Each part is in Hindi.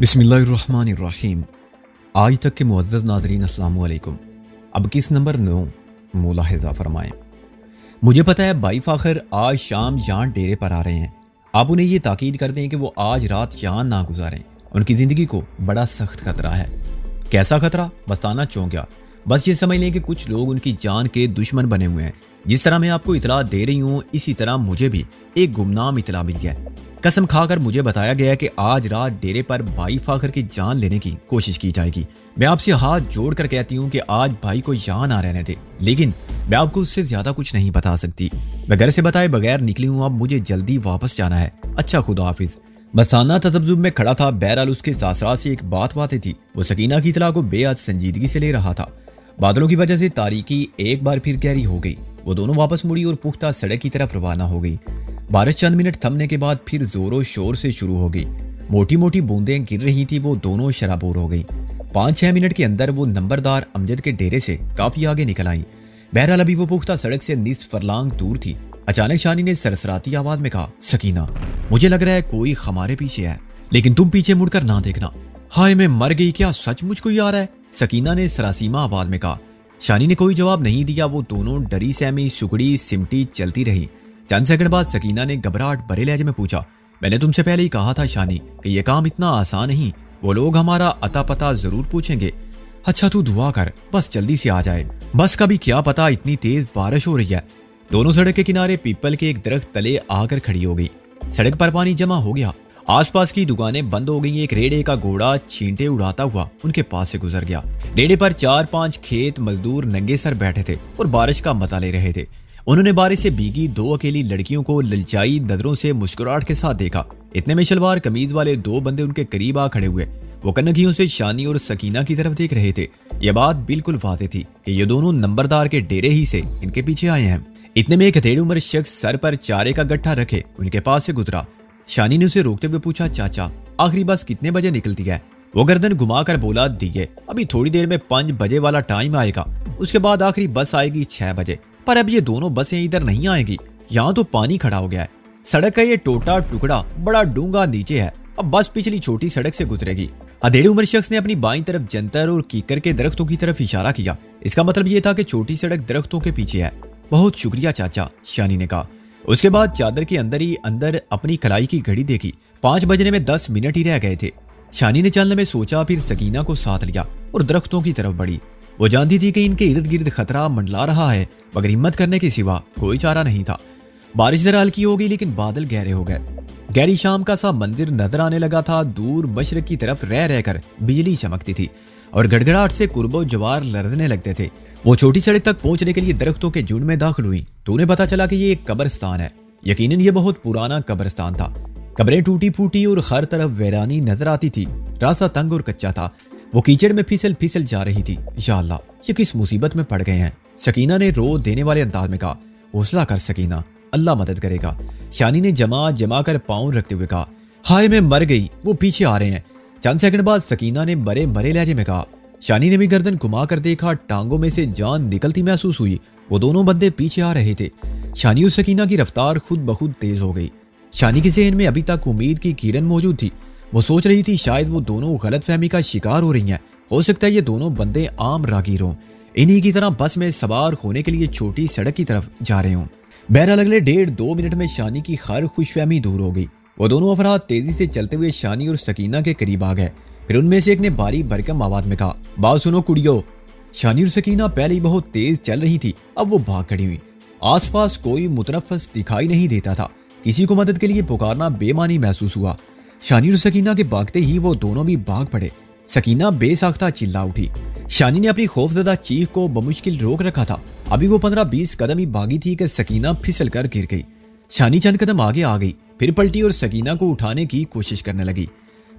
बिस्मिल्लाहिर्रहमानिर्रहीम। आज तक के मुअज़्ज़ज़ नाज़रीन अस्सलाम वालेकुम। अब किस नंबर 9 मुलाहिज़ा फरमाएं। मुझे पता है भाई फ़ाखर आज शाम यहाँ डेरे पर आ रहे हैं। आप उन्हें ये ताकीद कर दें कि वो आज रात यहाँ ना गुजारें। उनकी ज़िंदगी को बड़ा सख्त खतरा है। कैसा खतरा? बताना चौंक गया। बस ये समझ लें कि कुछ लोग उनकी जान के दुश्मन बने हुए हैं। जिस तरह मैं आपको इतला दे रही हूँ, इसी तरह मुझे भी एक गुमनाम इतला मिल गया। कसम खाकर मुझे बताया गया कि आज रात डेरे पर भाई फ़ाखर की जान लेने की कोशिश की जाएगी। मैं आपसे हाथ जोड़कर कहती हूँ कि आज भाई को यहाँ ना रहने दे, लेकिन मैं आपको उससे ज्यादा कुछ नहीं बता सकती। मैं घर से बताए बगैर निकली हूँ। अब मुझे जल्दी वापस जाना है। अच्छा, खुदा हाफिज। मसाना तजब्जुब में खड़ा था। बहरहाल उसके सासरा से एक बात थी। वो सकीना की इतला को बेहद संजीदगी से ले रहा था। बादलों की वजह से तारीकी एक बार फिर गहरी हो गई। वो दोनों वापस मुड़ी और पुख्ता सड़क की तरफ रवाना हो गई। बारिश चंद मिनट थमने के बाद फिर जोरों शोर से शुरू हो गई। मोटी मोटी बूंदें गिर रही थी। वो दोनों शराबोर हो गई। 5-6 मिनट के अंदर वो नंबरदार अमजद के डेरे से काफी आगे निकल आई। बहरहाल अभी वो पुख्ता सड़क से निस्फ फरलांग दूर थी। अचानक शानी ने सरसराती आवाज में कहा, सकीना, मुझे लग रहा है कोई हमारे पीछे है, लेकिन तुम पीछे मुड़कर ना देखना। हाय, मैं मर गई क्या? सचमुच कोई आ रहा है? सकीना ने सरासीमा आवाज में कहा। शानी ने कोई जवाब नहीं दिया। वो दोनों डरी सहमी सुगड़ी सिमटी चलती रही। चंद सेकंड बाद सकीना ने घबराहट भरे लहजे में पूछा, मैंने तुमसे पहले ही कहा था शानी कि यह काम इतना आसान नहीं। वो लोग हमारा अता पता जरूर पूछेंगे। अच्छा, तू दुआ कर, बस जल्दी से आ जाए। बस का भी क्या पता, इतनी तेज बारिश हो रही है। दोनों सड़क के किनारे पीपल के एक दरख्त तले आकर खड़ी हो गई। सड़क पर पानी जमा हो गया। आसपास की दुकानें बंद हो गई। एक रेड़े का घोड़ा छींटे उड़ाता हुआ उनके पास से गुजर गया। रेड़े पर 4-5 खेत मजदूर नंगे सर बैठे थे और बारिश का मजा ले रहे थे। उन्होंने बारिश से भीगी 2 अकेली लड़कियों को ललचाई नजरों से मुस्कुराहट के साथ देखा। इतने में शलवार कमीज वाले 2 बंदे उनके करीब आ खड़े हुए। वो कनखियों से शानी और सकीना की तरफ देख रहे थे। यह बात बिल्कुल वाज़ेह थी कि ये दोनों नंबरदार के डेरे ही से इनके पीछे आए हैं। इतने में एक हथेली उम्र शख्स सर पर चारे का गट्ठा रखे उनके पास से गुजरा। शानी ने उसे रोकते हुए पूछा, चाचा, आखिरी बस कितने बजे निकलती है? वो गर्दन घुमाकर बोला, दिए, अभी थोड़ी देर में 5 बजे वाला टाइम आएगा। उसके बाद आखिरी बस आएगी 6 बजे। पर अब ये दोनों बसें इधर नहीं आएगी। यहाँ तो पानी खड़ा हो गया है। सड़क का ये टोटा टुकड़ा बड़ा डूंगा नीचे है। अब बस पिछली छोटी सड़क से गुजरेगी। अधेड़ी उम्र शख्स ने अपनी बाईं तरफ जंतर और कीकर के दरख्तों की तरफ इशारा किया। इसका मतलब ये था कि छोटी सड़क दरख्तों के पीछे है। बहुत शुक्रिया चाचा, शानी ने कहा। उसके बाद चादर के अंदर ही अंदर अपनी कलाई की घड़ी देखी। 5 बजने में 10 मिनट ही रह गए थे। शानी ने चलने में सोचा, फिर सकीना को साथ लिया और दरख्तों की तरफ बढ़ी। वो जानती थी कि इनके इर्द गिर्द खतरा मंडला रहा है, मगर हिम्मत करने के सिवा कोई चारा नहीं था। बारिश जरा हल्की हो गई, लेकिन बादल गहरे हो गए। गहरी शाम का सा मंदिर नजर आने लगा था। दूर मशरक की तरफ रह रहकर बिजली चमकती थी और गड़गड़ाहट से कुर्बो जवार लरजने लगते थे। वो छोटी सड़क तक पहुंचने के लिए दरख्तों के झुंड में दाखिल हुई तो उन्हें पता चला कि ये एक कब्रिस्तान है। यकीनन ये बहुत पुराना कब्रिस्तान था। कब्रें टूटी फूटी और हर तरफ वीरानी नजर आती थी। रास्ता तंग और कच्चा था। वो कीचड़ में फिसल फिसल जा रही थी। या अल्लाह, ये किस मुसीबत में पड़ गए हैं? सकीना ने रो देने वाले अंदाज में कहा। हौसला कर सकीना, अल्लाह मदद करेगा। शानी ने जमा कर पाँव रखते हुए कहा, हाय, मैं मर गई, वो पीछे आ रहे हैं। चंद सेकंड बाद सकीना ने मरे मरे लहजे में कहा। शानी ने भी गर्दन घुमा कर देखा। टांगों में से जान निकलती महसूस हुई। वो दोनों बंदे पीछे आ रहे थे। शानी और सकीना की रफ्तार खुद बखुद तेज हो गई। शानी के ज़हन में अभी तक उम्मीद की किरण मौजूद थी। वो सोच रही थी शायद वो दोनों गलतफहमी का शिकार हो रही हैं। हो सकता है ये दोनों बंदे आम रागीर हों, इन्हीं की तरह बस में सवार होने के लिए छोटी सड़क की तरफ जा रहे हों। बहरहाल अगले 1.5-2 मिनट में शानी की हर खुशफहमी दूर हो गई। वो दोनों अफराद तेजी से चलते हुए शानी और सकीना के करीब आ गए। फिर उनमें से एक ने भारी भरकम आवाज में कहा, बात सुनो कुड़ियो। शानी और सकीना पहले ही बहुत तेज चल रही थी। अब वो भाग खड़ी हुई। आसपास कोई मुतनफ़्फ़िस दिखाई नहीं देता था। किसी को मदद के लिए पुकारना बेमानी महसूस हुआ। शानी और सकीना के भागते ही वो दोनों भी भाग पड़े। सकीना बेसाख्ता चिल्ला उठी। शानी ने अपनी खौफजदा चीख को बमुश्किल रोक रखा था। अभी वो 15-20 कदम ही भागी थी कि सकीना फिसल कर गिर गई। शानी चंद कदम आगे आ गई, फिर पलटी और सकीना को उठाने की कोशिश करने लगी।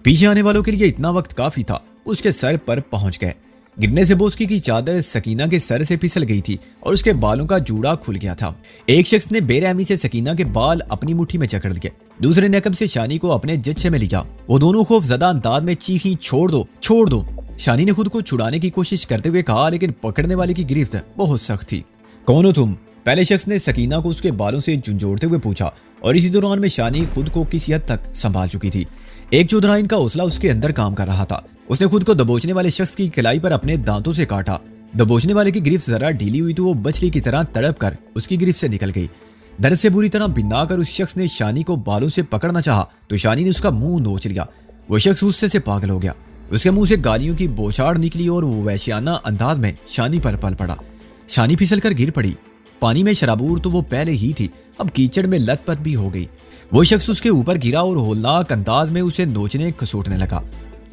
पीछे आने वालों के लिए इतना वक्त काफी था। उसके सर पर पहुंच गए। गिरने से बोस्की की चादर सकीना के सर से फिसल गई थी और उसके बालों का जूड़ा खुल गया था। एक शख्स ने बेरहमी से सकीना के बाल अपनी मुट्ठी में जकड़ लिए। दूसरे ने कब से शानी को अपने जच्चे में लिया। वो दोनों खौफजदा अंदाज में चीखी, छोड़ दो, छोड़ दो। शानी ने खुद को छुड़ाने की कोशिश करते हुए कहा, लेकिन पकड़ने वाले की गिरफ्त बहुत सख्त थी। कौन हो तुम? पहले शख्स ने सकीना को उसके बालों से झुंझोड़ते हुए पूछा और इसी दौरान में शानी खुद को किसी हद तक संभाल चुकी थी। एक चौधराइन का हौसला उसके अंदर काम कर रहा था। उसने खुद को दबोचने वाले शख्स की कलाई पर अपने दांतों से काटा। दबोचने वाले की गिरफ्त जरा ढीली हुई तो वो मछली की तरह तड़प कर उसकी गिरफ्त से निकल गई। दर्द से बुरी तरह बिन्ना कर उस शख्स ने शानी को बालों से पकड़ना चाहा तो शानी ने उसका मुंह नोच लिया। वो शख्स गुस्से से पागल हो गया। उसके मुंह से गालियों की बौछार निकली और वो वैश्याना अंदाज में शानी पर पल पड़ा। शानी फिसल कर गिर पड़ी। पानी में शराबूर तो वो पहले ही थी, अब कीचड़ में लथपथ भी हो गई। वो शख्स उसके ऊपर गिरा और होलनाक अंदाज में उसे नोचने खसोटने लगा।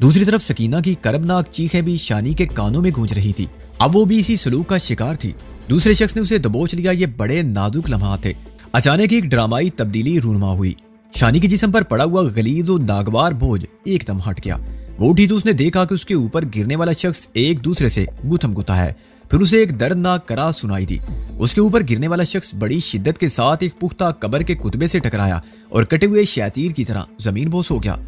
दूसरी तरफ सकीना की करबनाक चीखें भी शानी के कानों में गूंज रही थी। अब वो भी इसी सलूक का शिकार थी। दूसरे शख्स ने उसे दबोच लिया। ये बड़े नाजुक लम्हात थे। अचानक एक ड्रामाई तब्दीली रूनुमा हुई। शानी के जिस्म पर पड़ा हुआ गलीज और नागवार बोझ एकदम हट गया। वो उठी तो उसने देखा कि उसके ऊपर गिरने वाला शख्स एक दूसरे से गुथम गुथा है। फिर उसे एक दर्दनाक करार सुनाई दी। उसके ऊपर गिरने वाला शख्स बड़ी शिद्दत के साथ एक पुख्ता कब्र के कुतबे से टकराया और कटे हुए शैतीर की तरह जमीन बोस हो गया।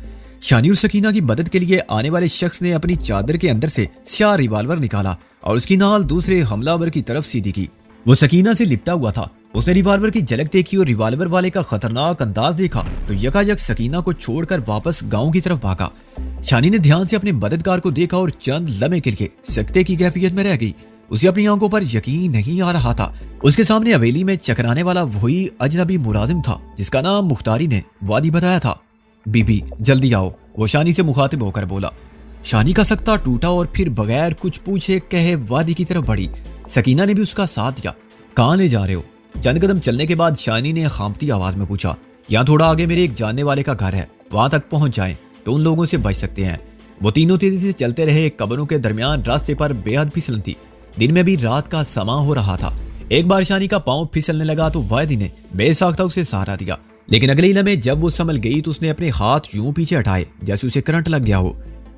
शानी और सकीना की मदद के लिए आने वाले शख्स ने अपनी चादर के अंदर से स्याह रिवाल्वर निकाला और उसकी नाल दूसरे हमलावर की तरफ सीधी की। वो सकीना से लिपटा हुआ था। उसने रिवाल्वर की झलक देखी और रिवाल्वर वाले का खतरनाक अंदाज देखा तो यकायक सकीना को छोड़कर वापस गांव की तरफ भागा। शानी ने ध्यान से अपने मददगार को देखा और चंद लम्हे के लिए सकते की कैफियत में रह गई। उसे अपनी आंखों पर यकीन नहीं आ रहा था। उसके सामने हवेली में चकराने वाला वही अजनबी मुलाजिम था जिसका नाम मुख्तारी ने वादी बताया था। बीबी जल्दी आओ, वो शानी से मुखातिब होकर बोला। शानी का सकता टूटा और फिर बगैर कुछ पूछे कहे वादी की तरफ बढ़ी। सकीना ने भी उसका साथ दिया। कहाँ ले जा रहे हो? चंद कदम चलने के बाद शानी ने खामती आवाज में पूछा। यहाँ थोड़ा आगे मेरे एक जानने वाले का घर है, वहां तक पहुंच जाएं तो उन लोगों से बच सकते हैं। वो तीनों तेजी से चलते रहे। कब्रों के दरमियान रास्ते पर बेहद फिसलन थी। दिन में भी रात का समा हो रहा था। एक बार शानी का पांव फिसलने लगा तो वादी ने बेसाख्ता उसे सहारा दिया, लेकिन अगले ही लम्हे जब वो संभल गई तो उसने अपने हाथ यूं पीछे हटाए जैसे उसे करंट लग गया हो।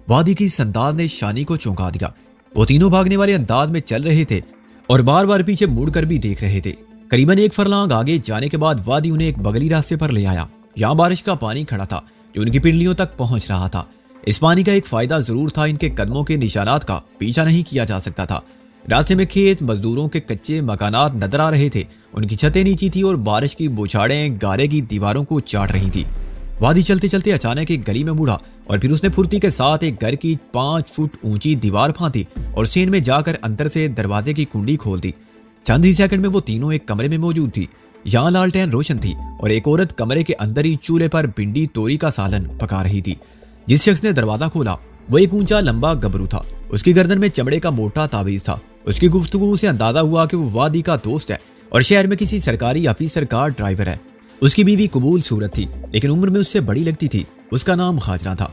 वादी की संदाज ने शानी को चौंका दिया। वो तीनों भागने वाले अंदाज में चल रहे थे और बार बार पीछे मुड़कर भी देख रहे थे। करीबन एक फरलांग आगे जाने के बाद वादी उन्हें एक बगली रास्ते पर ले आया। यहाँ बारिश का पानी खड़ा था जो उनकी पिंडलियों तक पहुंच रहा था। इस पानी का एक फायदा जरूर था, इनके कदमों के निशानात का पीछा नहीं किया जा सकता था। रास्ते में खेत, मजदूरों के कच्चे मकानात नजर आ रहे थे। उनकी छतें नीची थी और बारिश की बौछारें गारे की दीवारों को चाट रही थी। वादी चलते चलते अचानक एक गली में मुड़ा और फिर उसने फुर्ती के साथ एक घर की 5 फुट ऊंची दीवार फांदी और सेन में जाकर अंदर से दरवाजे की कुंडी खोल दी। चंद ही सेकंड में वो तीनों एक कमरे में मौजूद थी। यहाँ लालटेन रोशन थी और एक औरत कमरे के अंदर ही चूल्हे पर भिंडी तोरी का सालन पका रही थी। जिस शख्स ने दरवाजा खोला वो एक ऊंचा लंबा गबरू था। उसकी गर्दन में चमड़े का मोटा तावीज था। उसकी गुफ्तगू से अंदाजा हुआ कि वो वादी का दोस्त है और शहर में किसी सरकारी ऑफिसर का ड्राइवर है। उसकी बीवी कबूल सूरत थी लेकिन उम्र में उससे बड़ी लगती थी। उसका नाम हाजरा था।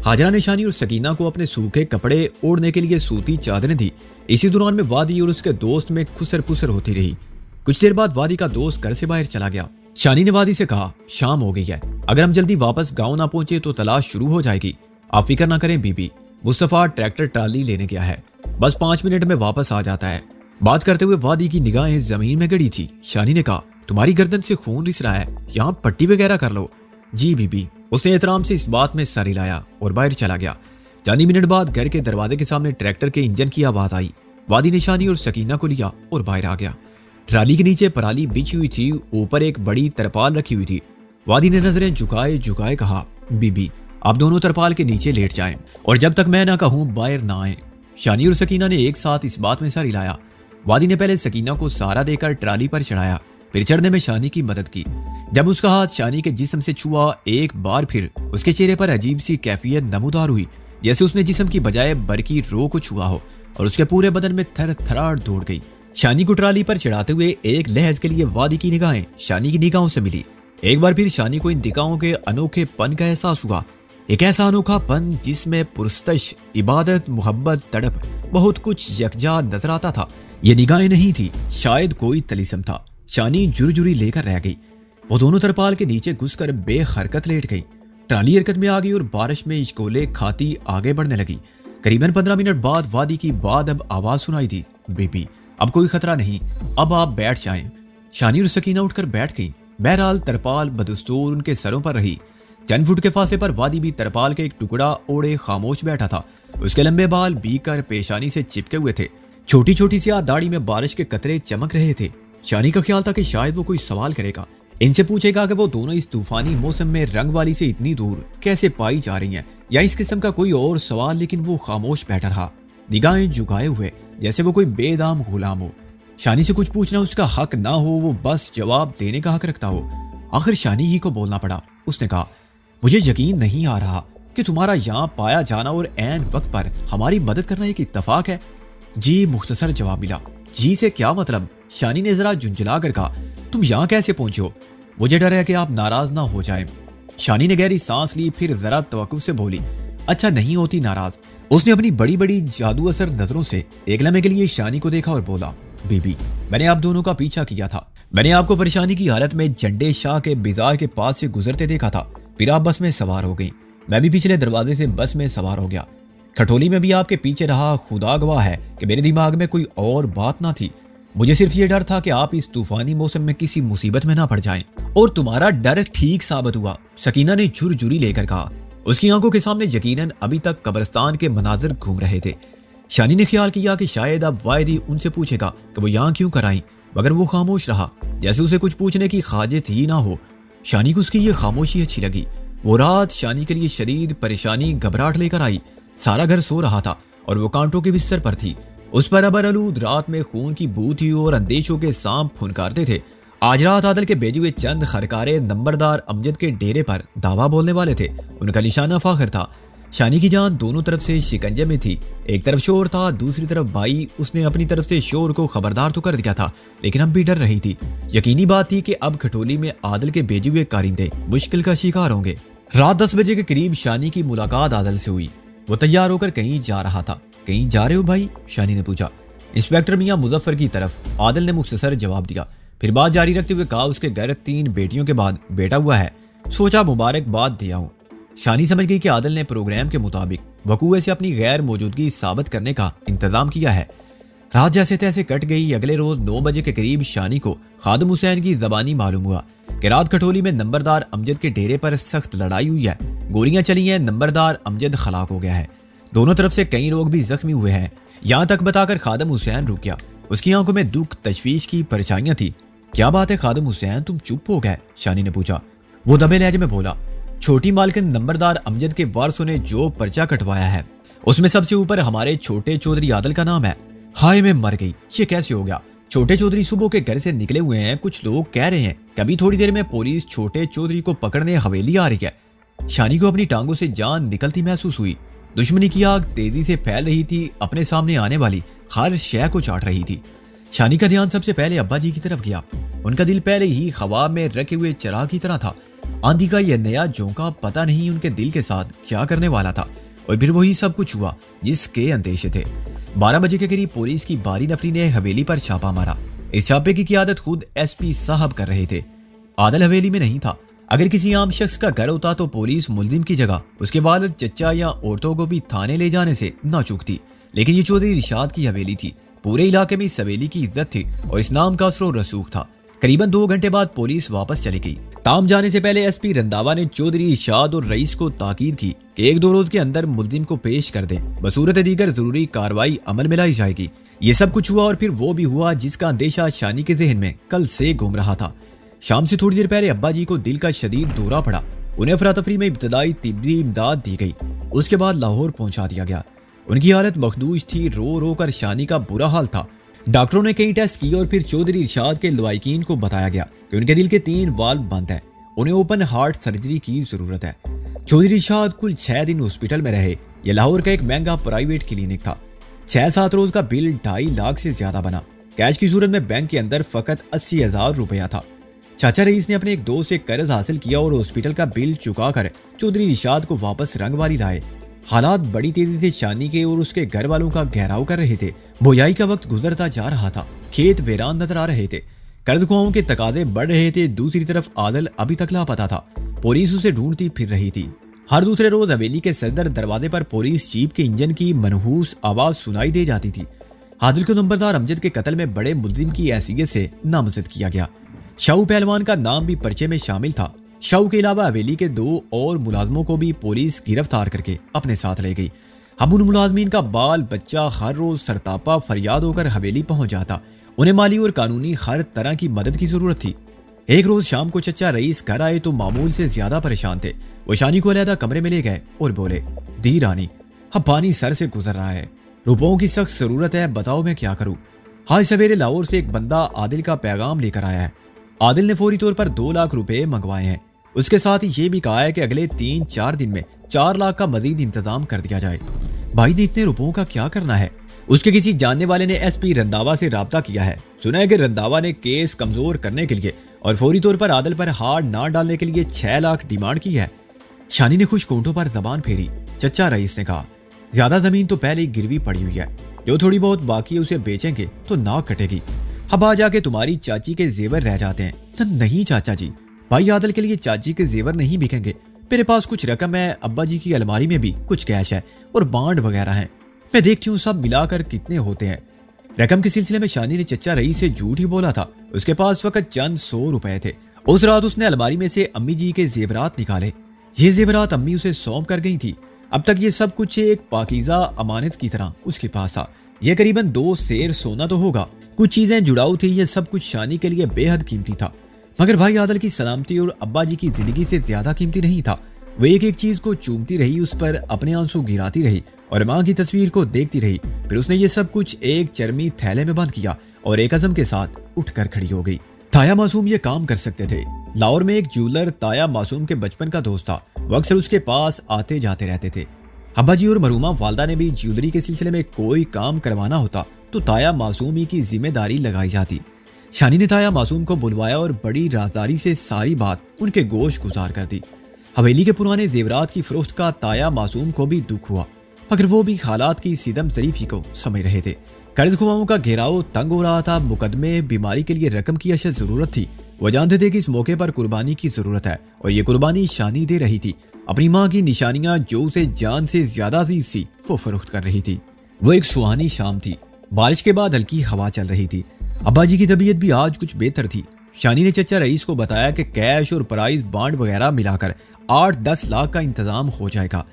हाजरा ने शानी और सकीना को अपने सूखे कपड़े ओढ़ने के लिए सूती चादरें दी। इसी दौरान में वादी और उसके दोस्त में खुसर पुसर होती रही। कुछ देर बाद वादी का दोस्त घर से बाहर चला गया। शानी ने वादी से कहा, शाम हो गई है, अगर हम जल्दी वापस गांव ना पहुंचे तो तलाश शुरू हो जाएगी। आप फिक्र ना करें बीबी, मुस्तफा ट्रैक्टर ट्राली लेने गया है, बस 5 मिनट में वापस आ जाता है। बात करते हुए वादी की निगाहें जमीन में गड़ी थी। शानी ने कहा, तुम्हारी गर्दन से खून रिस रहा है, यहाँ पट्टी वगैरह कर लो। जी बीबी। उसने एहतराम से इस बात में सर हिलाया और बाहर चला गया। चंद मिनट बाद घर के दरवाजे के सामने ट्रैक्टर के इंजन की आवाज आई। वादी ने शानी और सकीना को लिया और बाहर आ गया। ट्राली के नीचे पराली बिछी हुई थी, ऊपर एक बड़ी तरपाल रखी हुई थी। वादी ने नजरें झुकाए झुकाए कहा, बीबी आप दोनों तरपाल के नीचे लेट जाएं और जब तक मैं ना कहूं बाहर ना आए। शानी और सकीना ने एक साथ इस बात में सर हिलाया। वादी ने पहले सकीना को सहारा देकर ट्राली पर चढ़ाया, फिर चढ़ने में शानी की मदद की। जब उसका हाथ शानी के जिस्म से छुआ, एक बार फिर उसके चेहरे पर अजीब सी कैफियत नमूदार हुई, जैसे उसने जिस्म की बजाय बरकी रो को छुआ हो और उसके पूरे बदन में थर थराहट दौड़ गई। शानी को ट्राली पर चढ़ाते हुए एक लहज के लिए वादी की निगाहें शानी की निगाहों से मिली। एक बार फिर शानी को इन निगाहों के अनोखे पन का एहसास हुआ। एक ऐसा अनोखा पन जिसमें पुरस्तश, इबादत, मोहब्बत, तड़प, बहुत कुछ यकजा नजर आता था। ये निगाहें नहीं थी, शायद कोई तलीसम था। शानी जुरजुरी लेकर रह गई। वो दोनों तरपाल के नीचे घुसकर बेहरकत लेट गई। ट्राली हरकत में आ गई और बारिश में इश्कोले खाती आगे बढ़ने लगी। करीबन 15 मिनट बाद वादी की बाद अब आवाज सुनाई दी, बीबी अब कोई खतरा नहीं, अब आप बैठ जाएं। शानी और सकीना उठकर बैठ गई। बहरहाल तरपाल बदस्तूर उनके सरों पर रही। चंद फुट के फासले पर वादी भी तरपाल के एक टुकड़ा ओढ़े खामोश बैठा था। उसके लंबे बाल बीकर पेशानी से चिपके हुए थे। छोटी छोटी सी दाढ़ी में बारिश के कतरे चमक रहे थे। शानी का ख्याल था कि शायद वो कोई सवाल करेगा, इनसे पूछेगा कि वो दोनों इस तूफानी मौसम में रंग वाली से इतनी दूर कैसे पाई जा रही हैं, या इस किस्म का कोई और सवाल, लेकिन वो खामोश बैठा रहा, निगाहें झुकाए हुए, जैसे वो कोई बेदाम गुलाम हो। शानी से कुछ पूछना उसका हक ना हो, वो बस जवाब देने का हक रखता हो। आखिर शानी ही को बोलना पड़ा। उसने कहा, मुझे यकीन नहीं आ रहा कि तुम्हारा यहाँ पाया जाना और ऐन वक्त पर हमारी मदद करना एक इत्तफाक है। जी मुख्तसर जवाब मिला। जी से क्या मतलब? शानी ने जरा झुंझला कर कहा, तुम यहाँ कैसे पहुंचे हो? मुझे डर है कि आप नाराज ना हो जाएं। शानी ने गहरी सांस ली, फिर जरा तवक्कुफ से बोली, अच्छा नहीं होती नाराज। उसने अपनी बड़ी बड़ी जादू असर नजरों से एक लम्हे के लिए शानी को देखा और बोला, बीबी, मैंने आप दोनों का पीछा किया था। मैंने आपको परेशानी की हालत में झंडे शाह के बाजार के पास से गुजरते देखा था। फिर आप बस में सवार हो गई। मैं भी पिछले दरवाजे से बस में सवार हो गया। खटोली में भी आपके पीछे रहा। खुदा गवाह है कि मेरे दिमाग में कोई और बात ना थी। मुझे सिर्फ ये डर था कि आप इस तूफानी मौसम में किसी मुसीबत में ना पड़ जाएं। और तुम्हारा डर ठीक साबित हुआ, सकीना ने झुरझुरी लेकर कहा। उसकी आंखों के सामने यकीनन अभी तक कब्रिस्तान के मनाजिर घूम रहे थे। शानी ने ख्याल किया कि शायद अब वायदी उनसे पूछेगा कि वो यहाँ क्यों कर आई, मगर वो खामोश रहा, जैसे उसे कुछ पूछने की खाजियत ही ना हो। शानी को उसकी ये खामोशी अच्छी लगी। वो रात शानी के लिए शदीद परेशानी, घबराहट लेकर आई। सारा घर सो रहा था और वो कांटों के बिस्तर पर थी। उस पर अबरआलूद रात में खून की बू थी और अंदेशों के सांप फुनकारते थे। आज रात आदल के भेजे हुए चंद खरकारे नंबरदार अमजद के डेरे पर दावा बोलने वाले थे। उनका निशाना फाखिर था। शानी की जान दोनों तरफ से शिकंजे में थी। एक तरफ शोर था, दूसरी तरफ भाई। उसने अपनी तरफ से शोर को खबरदार तो कर दिया था, लेकिन अब भी डर रही थी। यकीनी बात थी कि अब खटोली में आदल के भेजे हुए कारिंदे मुश्किल का शिकार होंगे। रात 10 बजे के करीब शानी की मुलाकात आदल से हुई। वो तैयार होकर कहीं जा रहा था। कहीं जा रहे हो भाई? शानी ने पूछा। इंस्पेक्टर मियां मुजफ्फर की तरफ, आदल ने मुख्तसर जवाब दिया। फिर बात जारी रखते हुए कहा, उसके घर 3 बेटियों के बाद बेटा हुआ है। सोचा मुबारकबाद दिया हूं। शानी समझ गई कि आदल ने प्रोग्राम के मुताबिक वकूए से अपनी गैर मौजूदगी साबित करने का इंतजाम किया है। रात जैसे तैसे कट गई। अगले रोज 9 बजे के करीब शानी को खादिम हुसैन की जबानी मालूम हुआ कि रात खटोली में नंबरदार अमजद के डेरे पर सख्त लड़ाई हुई है। गोलियां चली हैं। नंबरदार अमजद खलाक हो गया है। दोनों तरफ से कई लोग भी जख्मी हुए हैं। यहाँ तक बताकर खादिम हुसैन रुक गया। उसकी आंखों में दुख, तशवीश की परेशानियां थी। क्या बात है खादिम हुसैन, तुम चुप हो गए? शानी ने पूछा। वो दबे लहजे में बोला, छोटी मालकिन नंबरदार अमजद के वारसों ने जो पर्चा कटवाया है उसमें सबसे ऊपर हमारे छोटे चौधरी आदल का नाम है। हाय मैं मर गई, ये कैसे हो गया? छोटे चौधरी सुबह के घर से निकले हुए हैं। कुछ लोग कह रहे हैं कि अभी थोड़ी देर में पुलिस छोटे चौधरी को पकड़ने हवेली आ रही है। शानी को अपनी टांगों से जान निकलती महसूस हुई। दुश्मनी की आग तेजी से फैल रही थी, अपने सामने आने वाली हर शय को चाट रही थी। शानी का ध्यान सबसे पहले अब्बा जी की तरफ गया। उनका दिल पहले ही ख्वाब में रखे हुए चिराग की तरह था। आंधी का यह नया झोंका पता नहीं उनके दिल के साथ क्या करने वाला था। और फिर वही सब कुछ हुआ जिसके अंदेशे थे। 12 बजे के करीब पुलिस की बारी नफरी ने हवेली पर छापा मारा। इस छापे की क़ियादत खुद एसपी साहब कर रहे थे। आदल हवेली में नहीं था। अगर किसी आम शख्स का घर होता तो पुलिस मुल्जिम की जगह उसके वालिद, चचा या औरतों को भी थाने ले जाने से ना चूकती। लेकिन ये चौधरी इरशाद की हवेली थी। पूरे इलाके में इस हवेली की इज्जत थी और इस नाम का असर रसूख था। करीबन 2 घंटे बाद पुलिस वापस चली गई। ताम जाने से पहले एसपी रंधावा ने चौधरी इरशाद और रईस को ताकीद की कि 1-2 रोज के अंदर मुल्जिम को पेश कर दें। बसूरत दीगर जरूरी कार्रवाई अमल में लाई जाएगी। ये सब कुछ हुआ और फिर वो भी हुआ जिसका अंदेशा शानी के जहन में कल से घूम रहा था। शाम से थोड़ी देर पहले अब्बा जी को दिल का शदीद दौरा पड़ा। उन्हें अफरा तफरी में इब्तदाई तिब्बी इमदाद दी गई। उसके बाद लाहौर पहुंचा दिया गया। उनकी हालत मखदूज थी। रो रो कर शानी का बुरा हाल था। डॉक्टरों ने कई टेस्ट किए और फिर चौधरी इरशाद के लवाइकीन को बताया गया कि उनके दिल के 3 वाल्व बंद हैं। उन्हें ओपन हार्ट सर्जरी की जरूरत है। चौधरी इरशाद कुल 6 दिन हॉस्पिटल में रहे। यह लाहौर का एक महंगा प्राइवेट क्लिनिक था। 6-7 रोज का बिल 2.5 लाख से ज्यादा बना। कैश की सूरत में बैंक के अंदर फकत 80,000 रुपया था। चाचा रईस ने अपने एक दोस्त से कर्ज हासिल किया और हॉस्पिटल का बिल चुका कर चौधरी इरशाद को वापस रंगवारी लाए। हालात बड़ी तेजी से शानी के और उसके घर वालों का घेराव कर रहे थे। बोयाई का वक्त गुजरता जा रहा था। खेत वीरान नजर आ रहे थे। कर्जख्वाहों के तकाजे बढ़ रहे थे। दूसरी तरफ आदल अभी तक लापता था। पुलिस उसे ढूंढती फिर रही थी। हर दूसरे रोज हवेली के सदर दरवाजे पर पुलिस जीप के इंजन की मनहूस आवाज सुनाई दे जाती थी। आदिल को नंबरदार अमजद के कत्ल में बड़े मुल्जिम की हैसियत से नामजद किया गया। शाहू पहलवान का नाम भी पर्चे में शामिल था। शाहू के अलावा हवेली के 2 और मुलाजमों को भी पुलिस गिरफ्तार करके अपने साथ ले गई। अब उन मुलाजमीन का बाल बच्चा हर रोज सरतापा फरियाद होकर हवेली पहुंच जाता। उन्हें माली और कानूनी हर तरह की मदद की जरूरत थी। एक रोज शाम को चचा रईस घर आए तो मामूल से ज्यादा परेशान थे। वो शानी को अलहदा कमरे में ले गए और बोले, दी रानी, अब पानी सर से गुजर रहा है, रुपयों की सख्त जरूरत है, बताओ मैं क्या करूं। आज सवेरे लाहौर से एक बंदा आदिल का पैगाम लेकर आया है। आदिल ने फौरी तौर पर 2 लाख रुपए मंगवाए हैं। उसके साथ ही ये भी कहा है कि अगले 3-4 दिन में 4 लाख का मजीद इंतजाम कर दिया जाए। भाई ने इतने रुपयों का क्या करना है? उसके किसी जानने वाले ने एसपी रंधावा से राब्ता किया है। सुना है कि रंधावा ने केस कमजोर करने के लिए और फौरी तौर पर आदिल पर हाथ ना डालने के लिए 6 लाख डिमांड की है। शानी ने खुश कोंठों पर जबान फेरी। चचा रईस ने कहा, ज्यादा जमीन तो पहले ही गिरवी पड़ी हुई है, जो थोड़ी बहुत बाकी है उसे बेचेंगे तो नाक कटेगी। अब आ जाके तुम्हारी चाची के जेवर रह जाते हैं। नहीं चाचा जी, भाई आदिल के लिए चाची के जेवर नहीं बिकेंगे। मेरे पास कुछ रकम है, अब्बा जी की अलमारी में भी कुछ कैश है और बांड वगैरह है। मैं देखती हूँ सब मिलाकर कितने होते हैं। रकम के सिलसिले में शानी ने चचा रईस से झूठ ही बोला था। उसके पास वक्त चंद 100 रुपए थे। उस रात उसने अलमारी में से अम्मी जी के जेवरात निकाले। ये जेवरात अम्मी उसे सौंप कर गई थी। अब तक ये सब कुछ एक पाकीज़ा अमानत की तरह उसके पास था। यह करीबन 2 सेर सोना तो होगा। कुछ चीजें जुड़ाऊ थी। यह सब कुछ शानी के लिए बेहद कीमती था, मगर भाई आदिल की सलामती और अब्बा जी की जिंदगी से ज्यादा कीमती नहीं था। वो एक एक चीज को चूमती रही, उस पर अपने आंसू गिराती रही और मां की तस्वीर को देखती रही। फिर उसने ये सब कुछ एक चरमी थैले में बंद किया और एक अज़म के साथ उठकर खड़ी हो गई। ताया मासूम ये काम कर सकते थे। लाहौर में एक ज्वेलर ताया मासूम के बचपन का दोस्त था। वो अक्सर उसके पास आते जाते रहते थे। अब्बा जी और मरूमा वालदा ने भी ज्वेलरी के सिलसिले में कोई काम करवाना होता तो ताया मासूम ही की जिम्मेदारी लगाई जाती। शानी ने ताया मासूम को बुलवाया और बड़ी राजदारी से सारी बात उनके गोश गुजार कर दी। हवेली के पुराने जेवरात की फरोख्त का ताया मासूम को भी दुख हुआ, मगर वो भी हालात की सिदम शरीफी को समझ रहे थे। कर्ज खुमाओं का घेराव तंग हो रहा था। मुकदमे बीमारी के लिए रकम की अशद जरूरत थी। वो जानते थे कि इस मौके पर कुर्बानी की जरूरत है और ये कुर्बानी शानी दे रही थी। अपनी माँ की निशानियां जो उसे जान से ज्यादा अजीज थी वो फरोख्त कर रही थी। वो एक सुहानी शाम थी। बारिश के बाद हल्की हवा चल रही थी। अब्बा जी की तबीयत भी आज कुछ बेहतर थी। शानी ने चचा रईस को बताया कि कैश और प्राइस बांड वगैरह मिलाकर 8-10 लाख का इंतजाम हो जाएगा।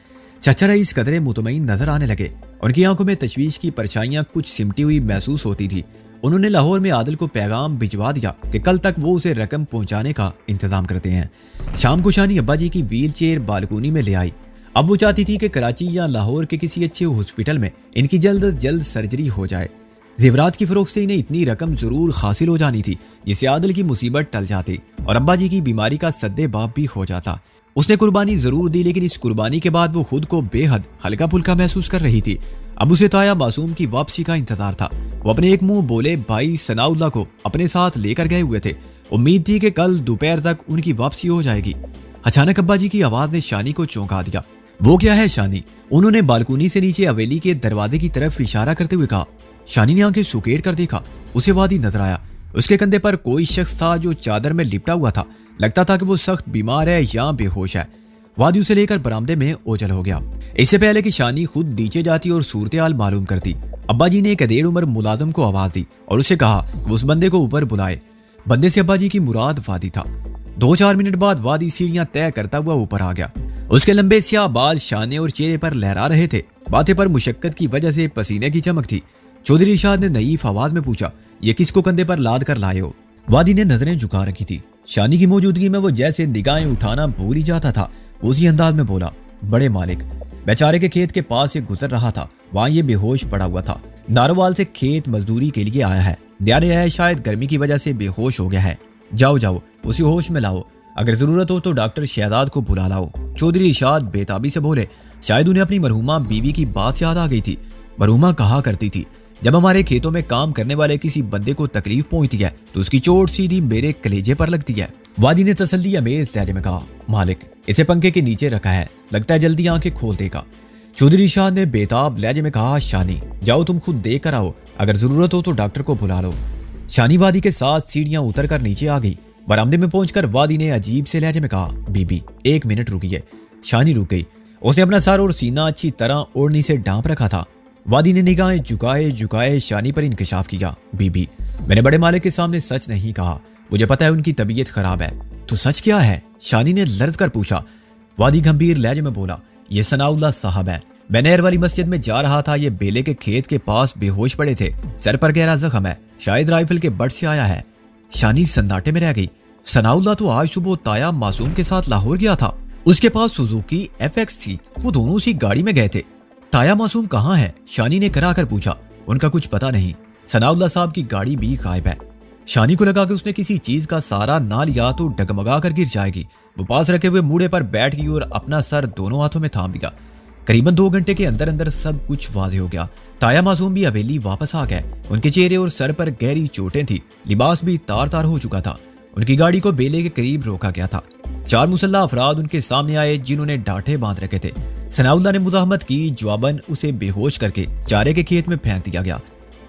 चचा रईस कदरे मुतमईन नजर आने लगे। उनकी आंखों में तशवीश की परछाइयां कुछ सिमटी हुई महसूस होती थी। उन्होंने लाहौर में आदिल को पैगाम भिजवा दिया कि कल तक वो उसे रकम पहुंचाने का इंतजाम करते हैं। शाम को शानी अब्बा जी की व्हील चेयर बालकोनी में ले आई। अब वो चाहती थी कि कराची या लाहौर के किसी अच्छे हॉस्पिटल में इनकी जल्द अज जल्द सर्जरी हो जाए। जेवरात की फरोख्त से इन्हें इतनी रकम जरूर हासिल हो जानी थी जिससे आदिल की मुसीबत टल जाती और अब्बा जी की बीमारी का सद्दे बाप भी हो जाता। उसने कुर्बानी जरूर दी, लेकिन इस कुर्बानी के बाद वो खुद को बेहद हल्का फुल्का महसूस कर रही थी। अब उसे ताया मासूम की वापसी का इंतजार था। वो अपने एक मुंह बोले भाई सनाउल्लाह को अपने साथ लेकर गए हुए थे। उम्मीद थी कि कल दोपहर तक उनकी वापसी हो जाएगी। अचानक अब्बा जी की आवाज ने शानी को चौंका दिया। वो क्या है शानी? उन्होंने बालकोनी से नीचे हवेली के दरवाजे की तरफ इशारा करते हुए कहा। शानी ने आंखें सुकेड़ कर देखा। उसे वादी नजर आया। उसके कंधे पर कोई शख्स था जो चादर में लिपटा हुआ था। लगता था कि वो सख्त बीमार है या बेहोश है। वादी उसे लेकर बरामदे में ओझल हो गया। इससे पहले कि शानी खुद नीचे जाती और सूरत हाल मालूम करती, अब्बा जी ने एक अधेड़ उम्र मुलाजिम को आवाज दी और उसे कहा कि उस बंदे को ऊपर बुलाए। बंदे से अब्बा जी की मुराद वादी था। 2-4 मिनट बाद वादी सीढ़ियां तय करता हुआ ऊपर आ गया। उसके लंबे स्याह बाल शाने और चेहरे पर लहरा रहे थे। बातें पर मुशक्कत की वजह से पसीने की चमक थी। चौधरी इरशाद ने नईफ आवाज में पूछा, ये किसको कंधे पर लाद कर लाए हो? वादी ने नजरें झुका रखी थी। शानी की मौजूदगी में वो जैसे निगाहें उठाना भूल ही जाता था। उसी अंदाज में बोला, बड़े मालिक, बेचारे के खेत के पास से गुजर रहा था। वहां ये बेहोश पड़ा हुआ था। नारोवाल से खेत मजदूरी के लिए आया है। ध्यान है शायद गर्मी की वजह से बेहोश हो गया है। जाओ जाओ उसी होश में लाओ। अगर जरूरत हो तो डॉक्टर शहजाद को बुला लाओ। चौधरी इरशाद बेताबी से बोले। शायद उन्हें अपनी मरहुमा बीवी की बात याद आ गई थी। मरहुमा कहा करती थी, जब हमारे खेतों में काम करने वाले किसी बंदे को तकलीफ पहुंचती है तो उसकी चोट सीधी मेरे कलेजे पर लगती है। वादी ने तसल्ली अमेज लहजे में कहा, मालिक, इसे पंखे के नीचे रखा है, लगता है जल्दी आंखें खोल देगा। चौधरी शाह ने बेताब लहजे में कहा, शानी जाओ तुम खुद देख कर आओ। अगर जरूरत हो तो डॉक्टर को बुला लो। शानी वादी के साथ सीढ़ियां उतर कर नीचे आ गई। बरामदे में पहुंचकर वादी ने अजीब से लहजे में कहा, बीबी 1 मिनट रुकिए। शानी रुक गई। उसने अपना सर और सीना अच्छी तरह ओढ़नी से ढांप रखा था। वादी ने निगाहें झुकाए झुकाए शानी पर इंकशाफ किया। बीबी, मैंने बड़े मालिक के सामने सच नहीं कहा। मुझे पता है उनकी तबीयत खराब है। तो सच क्या है? शानी ने लर्ज कर पूछा। वादी गंभीर लहजे में बोला, ये सनाउल्लाह साहब है। मैं नहर वाली मस्जिद में जा रहा था। ये बेले के खेत के पास बेहोश पड़े थे। सर पर गहरा जख्म है। शायद राइफल के बट से आया है। शानी सन्नाटे में रह गई। सनाउल्लाह तो आज सुबह ताया मासूम के साथ लाहौर गया था। उसके पास सुजुकी FX थी। वो दोनों उसी गाड़ी में गए थे। ताया मासूम कहाँ है? शानी ने करा कर पूछा। उनका कुछ पता नहीं। सनाउल्लाह साहब की गाड़ी भी गायब है। शानी को लगा कि उसने किसी चीज का सहारा ना लिया तो डगमगा कर गिर जाएगी। वो पास रखे हुए मूढ़े पर बैठ गई और अपना सर दोनों हाथों में थाम लिया। करीबन 2 घंटे के अंदर अंदर सब कुछ वाज़ेह हो गया। ताया मासूम भी हवेली वापस आ गए। उनके चेहरे और सर पर गहरी चोटें थी। लिबास भी तार तार हो चुका था। उनकी गाड़ी को बेले के करीब रोका गया था। 4 मुसल्लह अफराद उनके सामने आए जिन्होंने डांठे बांध रखे थे। सनाउल्लाह ने मुजाहमत की। जवाबन उसे बेहोश करके चारे के खेत में फेंक दिया गया।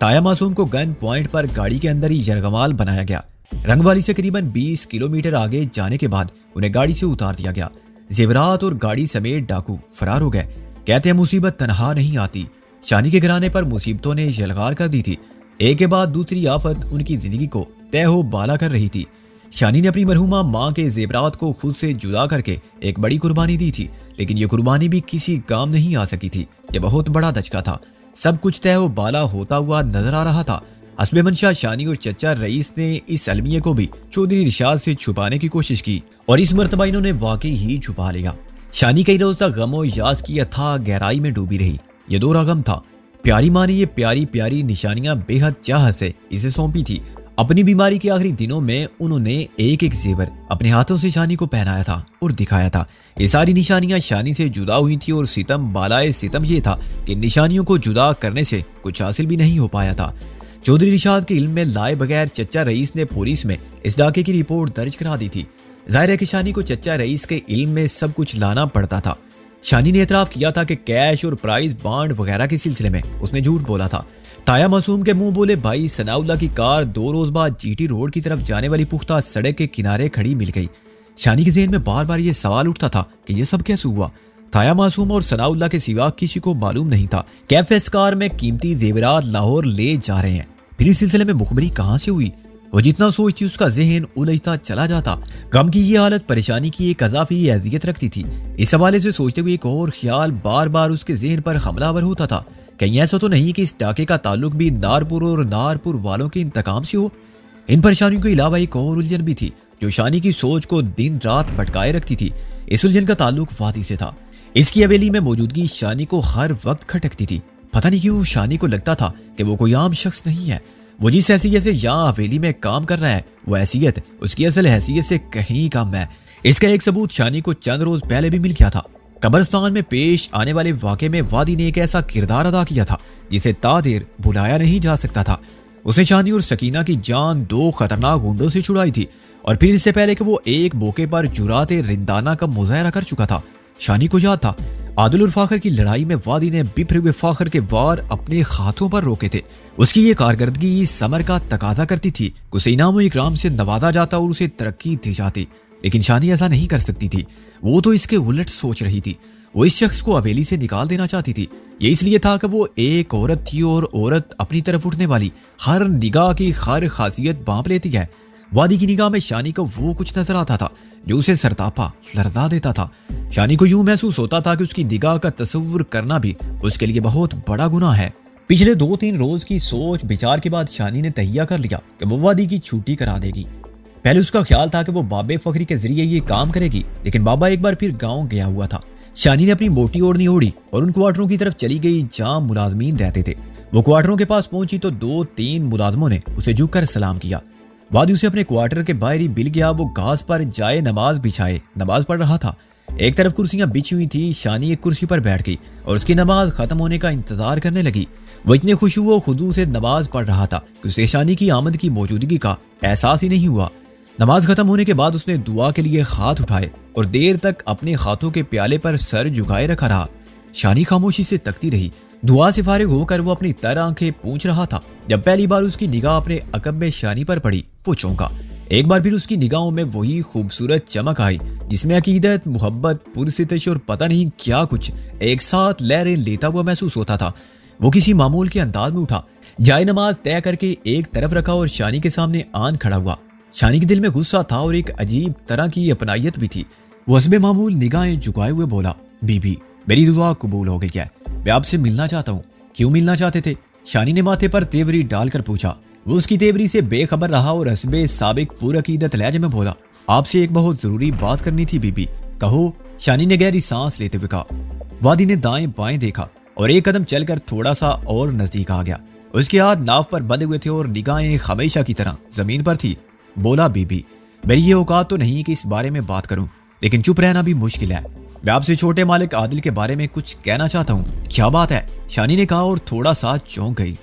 ताया मासूम को गन पॉइंट पर गाड़ी के अंदर ही यरगमाल बनाया गया। रंगवाली से करीबन 20 किलोमीटर आगे जाने के बाद उन्हें गाड़ी से उतार दिया गया। जेवरात और गाड़ी समेत डाकू फरार हो गए। कहते हैं मुसीबत तनहा नहीं आती। शानी के घराने पर मुसीबतों ने यलगार कर दी थी। एक के बाद दूसरी आफत उनकी जिंदगी को तय हो बाला कर रही थी। शानी ने अपनी मरहूमा माँ के जेवरात को खुद से जुदा करके एक बड़ी कुर्बानी दी थी, लेकिन ये कुर्बानी भी किसी काम नहीं आ सकी थी। ये बहुत बड़ा धचका था। सब कुछ तय हो बाला होता हुआ नजर आ रहा था। हस्बे मंशा शानी और चचा रईस ने इस अलमिये को भी चौधरी रिशाद से छुपाने की कोशिश की और इस मर्तबा इन्होंने वाकई ही छुपा लिया। शानी कई रोज तक गमो यास की अथाह गहराई में डूबी रही। ये दोहरा गम था। प्यारी माँ ने ये प्यारी प्यारी निशानियां बेहद चाहत से इसे सौंपी थी। अपनी बीमारी के आखिरी दिनों में उन्होंने एक एक जेवर अपने हाथों से शानी को पहनाया था और दिखाया था। ये सारी निशानियां शानी से जुदा हुई थी और सितम बालाए सितम ये था कि निशानियों को जुदा करने से कुछ हासिल भी नहीं हो पाया था। चौधरी रिशाद के इल्म में लाए बगैर चचा रईस ने पुलिस में इस डाके की रिपोर्ट दर्ज करा दी थी। जाहिर है कि शानी को चचा रईस के इल्म में सब कुछ लाना पड़ता था। शानी ने एतराफ किया था कि कैश और प्राइज बांड वगैरह के सिलसिले में उसने झूठ बोला था। ताया मासूम के मुंह बोले भाई सनाउल्लाह की कार 2 रोज बाद GT रोड की तरफ जाने वाली पुख्ता सड़क के किनारे खड़ी मिल गई। शानी के ज़हन में बार बार ये सवाल उठता था कि यह सब कैसे हुआ। ताया मासूम और सनाउल्लाह के सिवा किसी को मालूम नहीं था कि FS कार में कीमती जेवरात लाहौर ले जा रहे हैं। फिर इस सिलसिले में मुखबरी कहाँ से हुई? वो जितना सोचती उसका जहन उलझता चला जाता। गम की ये हालत परेशानी की एक अजाफी अजियत रखती थी। इस हवाले से सोचते हुए एक और ख्याल बार बार उसके जहन पर हमलावर होता था। कहीं ऐसा तो नहीं कि इस डाके का ताल्लुक भी नारपुर और नारपुर वालों के इंतकाम से हो? इन परेशानियों के अलावा एक और उलझन भी थी जो शानी की सोच को दिन रात भटकाए रखती थी। इस उलझन का ताल्लुक वादी से था। इसकी हवेली में मौजूदगी शानी को हर वक्त खटकती थी। पता नहीं क्यों शानी को लगता था कि वो कोई आम शख्स नहीं है। वो जिस हैसियत से यहाँ हवेली में काम कर रहा है वो हैसियत उसकी असल हैसियत से कहीं कम है। इसका एक सबूत शानी को चंद रोज पहले भी मिल गया था। कब्रिस्तान में पेश आने वाले वाक़े में वादी ने एक ऐसा किरदार अदा किया था जिसे तादेर भुलाया नहीं जा सकता था। उसे शानी और सकीना की जान 2 खतरनाक गुंडों से छुड़ाई थी और फिर इससे पहले कि वो एक मौके पर जुराते रिंदाना का मुजाहरा कर चुका था। शानी को याद था आदिल और फाखर की लड़ाई में वादी ने बिफरे हुए फाखर के वार अपने हाथों पर रोके थे। उसकी ये कारकर्दगी समर का तकाजा करती थी। उसे इनाम इकराम से नवाजा जाता और उसे तरक्की दी जाती, लेकिन शानी ऐसा नहीं कर सकती थी। वो तो इसके उलट सोच रही थी। वो इस शख्स को हवेली से निकाल देना चाहती थी। ये इसलिए था कि वो एक औरत थी और औरत अपनी तरफ उठने वाली हर निगाह की हर खासियत बांप लेती है। वादी की निगाह में शानी को वो कुछ नजर आता था जो उसे सरतापा लरजा देता था। शानी को यूं महसूस होता था कि उसकी निगाह का तस्वुर करना भी उसके लिए बहुत बड़ा गुनाह है। पिछले 2-3 रोज की सोच विचार के बाद शानी ने तहिया कर लिया कि वो वादी की छुट्टी करा देगी। पहले उसका ख्याल था कि वो बाबे फखरी के जरिए ये काम करेगी, लेकिन बाबा एक बार फिर गाँव गया हुआ था। शानी ने अपनी मोटी ओढ़नी ओढ़ी और उन क्वार्टरों की तरफ चली गई जहां मुलाजमीन रहते थे। वो क्वार्टरों के पास पहुंची तो 2-3 मुलाजमों ने उसे झुककर सलाम किया। वादी उसे अपने क्वार्टर के बाहर ही मिल गया। वो घास पर जाए नमाज बिछाए नमाज पढ़ रहा था। एक तरफ कुर्सियां बिछी हुई थी। शानी एक कुर्सी पर बैठ गई और उसकी नमाज खत्म होने का इंतजार करने लगी। वो इतने खुशू व खुदू से नमाज पढ़ रहा था कि उसे शानी की आमद की मौजूदगी का एहसास ही नहीं हुआ। नमाज खत्म होने के बाद उसने दुआ के लिए हाथ उठाए और देर तक अपने हाथों के प्याले पर सर झुकाए रखा रहा। शानी खामोशी से तकती रही। दुआ से फारिग होकर वो अपनी तर आंखें पूंछ रहा था। जब पहली बार उसकी निगाह अपने अकब में शानी पर पड़ी वो चौंका। एक बार फिर उसकी निगाहों में वही खूबसूरत चमक आई जिसमें अकीदत, मोहब्बत, पुरसितश और पता नहीं क्या कुछ एक साथ लहरें लेता हुआ महसूस होता था। वो किसी मामूल के अंदाज में उठा, जाए नमाज तय करके एक तरफ रखा और शानी के सामने आन खड़ा हुआ। शानी के दिल में गुस्सा था और एक अजीब तरह की अपनायत भी थी। वो हस्बे मामूल निगाहें झुकाए हुए बोला, बीबी मेरी दुआ कबूल हो गई है, मैं आपसे मिलना चाहता हूँ। क्यों मिलना चाहते थे? शानी ने माथे पर तेवरी डालकर पूछा। वो उसकी तेवरी से बेखबर रहा और हस्बे साबिक पूरा अकीदत लहजे में बोला, आपसे एक बहुत जरूरी बात करनी थी बीबी। कहो, शानी ने गहरी सांस लेते हुए कहा। वादी ने दाएं बाएं देखा और एक कदम चलकर थोड़ा सा और नजदीक आ गया। उसके हाथ नाव पर बंधे हुए थे और निगाहें हमेशा की तरह जमीन पर थी। बोला, बीबी मेरी ये औकात तो नहीं कि इस बारे में बात करूं, लेकिन चुप रहना भी मुश्किल है। मैं आपसे छोटे मालिक आदिल के बारे में कुछ कहना चाहता हूँ। क्या बात है? शानी ने कहा और थोड़ा सा चौंक गई।